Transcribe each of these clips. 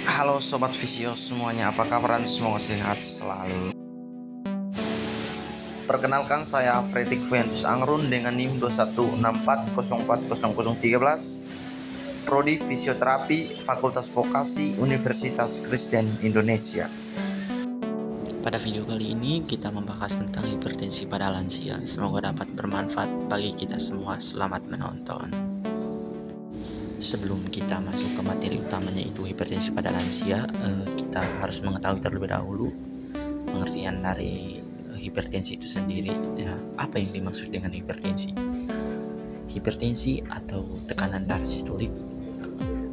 Halo Sobat Visio semuanya, apa kabaran? Semoga sehat selalu. Perkenalkan, saya Fredrik Fuentus Angrun dengan NIM 21640400013, Prodi Fisioterapi, Fakultas Vokasi, Universitas Kristen Indonesia. Pada video kali ini kita membahas tentang hipertensi pada lansia. Semoga dapat bermanfaat bagi kita semua. Selamat menonton. Sebelum kita masuk ke materi utamanya, itu hipertensi pada lansia, kita harus mengetahui terlebih dahulu pengertian dari hipertensi itu sendiri. Apa yang dimaksud dengan hipertensi? Hipertensi atau tekanan darah sistolik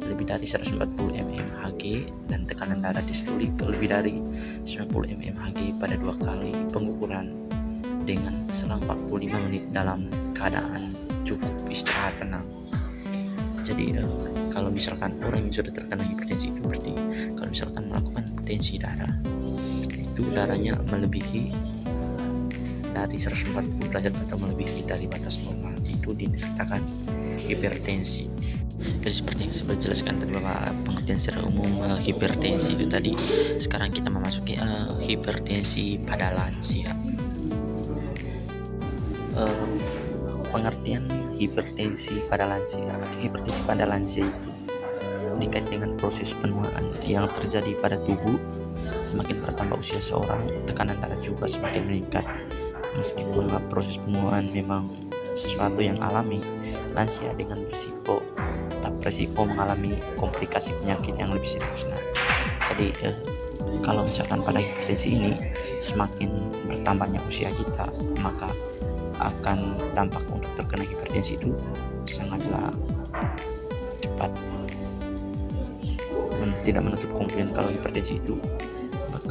lebih dari 140 mmHg dan tekanan darah distolik lebih dari 90 mmHg pada 2 kali pengukuran dengan selang 45 menit dalam keadaan cukup istirahat tenang. Jadi kalau misalkan orang yang sudah terkena hipertensi itu berarti kalau misalkan melakukan tensi darah itu darahnya melebihi dari 140 derajat atau melebihi dari batas normal, itu dikatakan hipertensi. Jadi seperti yang saya jelaskan tadi bahwa pengertian secara umum hipertensi itu tadi. Sekarang kita memasuki hipertensi pada lansia. Pengertian hipertensi pada lansia. Hipertensi pada lansia itu dikait dengan proses penuaan yang terjadi pada tubuh. Semakin bertambah usia seorang, tekanan darah juga semakin meningkat. Meskipun proses penuaan memang sesuatu yang alami, lansia dengan tetap berisiko mengalami komplikasi penyakit yang lebih serius. Jadi kalau misalkan pada hipertensi ini semakin bertambahnya usia kita, maka akan dampak untuk terkena hipertensi itu sangatlah cepat. Tidak menutup kemungkinan kalau hipertensi itu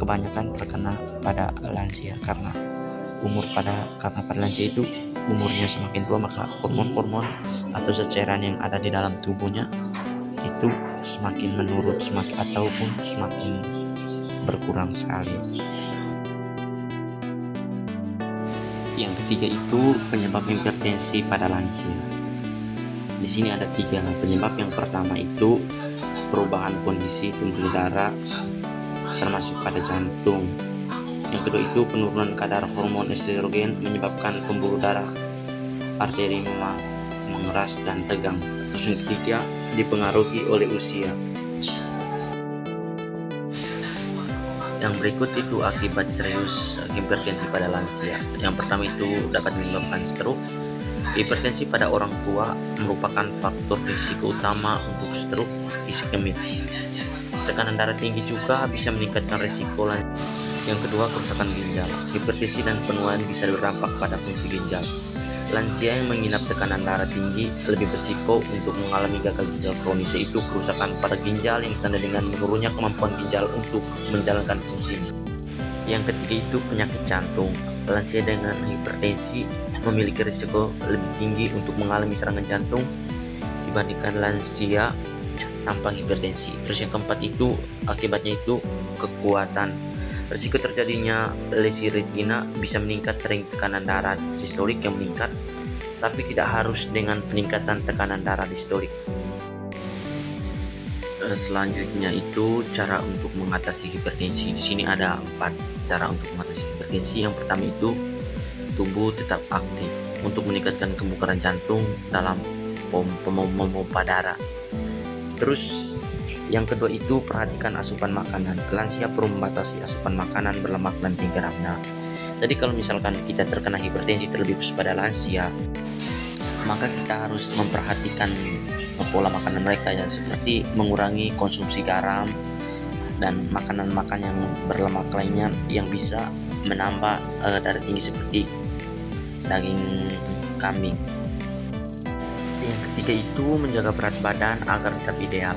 kebanyakan terkena pada lansia karena pada lansia itu umurnya semakin tua, maka hormon-hormon atau cairan yang ada di dalam tubuhnya itu semakin menurun semakin berkurang sekali. Yang ketiga itu penyebab hipertensi pada lansia. Di sini ada 3 penyebab. Yang pertama itu perubahan kondisi pembuluh darah termasuk pada jantung. Yang kedua itu penurunan kadar hormon estrogen menyebabkan pembuluh darah arteri mengeras dan tegang. Terus yang ketiga dipengaruhi oleh usia. Yang berikut itu akibat serius hipertensi pada lansia. Yang pertama itu dapat menyebabkan stroke. Hipertensi pada orang tua merupakan faktor risiko utama untuk stroke iskemik. Tekanan darah tinggi juga bisa meningkatkan risiko lansia. Yang kedua, kerusakan ginjal. Hipertensi dan penuaan bisa berdampak pada fungsi ginjal. Lansia yang menginap tekanan darah tinggi lebih berisiko untuk mengalami gagal ginjal kronis, yaitu kerusakan pada ginjal yang ditandai dengan menurunnya kemampuan ginjal untuk menjalankan fungsinya. Yang ketiga itu penyakit jantung. Lansia dengan hipertensi memiliki risiko lebih tinggi untuk mengalami serangan jantung dibandingkan lansia tanpa hipertensi. Terus yang keempat itu akibatnya itu kekuatan. Risiko terjadinya lesi retina bisa meningkat sering tekanan darah sistolik yang meningkat, tapi tidak harus dengan peningkatan tekanan darah distolik. Selanjutnya itu cara untuk mengatasi hipertensi. Di sini ada 4 cara untuk mengatasi hipertensi. Yang pertama itu tubuh tetap aktif untuk meningkatkan kebugaran jantung dalam pompa darah. Terus yang kedua itu perhatikan asupan makanan. Lansia perlu membatasi asupan makanan berlemak dan tinggi garam. Jadi kalau misalkan kita terkena hipertensi terlebih khusus pada lansia, maka kita harus memperhatikan pola makanan mereka, ya, seperti mengurangi konsumsi garam dan makanan-makanan yang berlemak lainnya yang bisa menambah darah tinggi seperti daging kambing. Yang ketiga itu menjaga berat badan agar tetap ideal.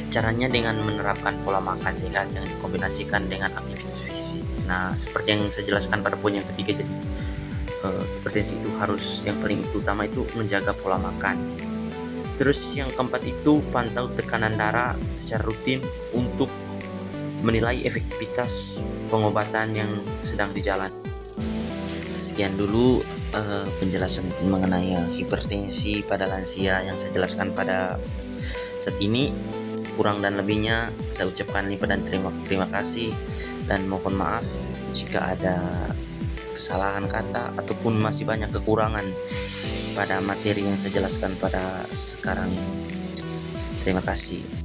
Caranya dengan menerapkan pola makan sehat yang dikombinasikan dengan aktivitas fisik. Seperti yang saya jelaskan pada poin yang ketiga, jadi hipertensi itu harus yang paling utama itu menjaga pola makan. Terus yang keempat itu pantau tekanan darah secara rutin untuk menilai efektivitas pengobatan yang sedang dijalankan. Sekian dulu penjelasan mengenai hipertensi pada lansia yang saya jelaskan pada saat ini. kurang dan lebihnya saya ucapkan lipat dan terima kasih, dan mohon maaf jika ada kesalahan kata ataupun masih banyak kekurangan pada materi yang saya jelaskan pada sekarang ini. Terima kasih.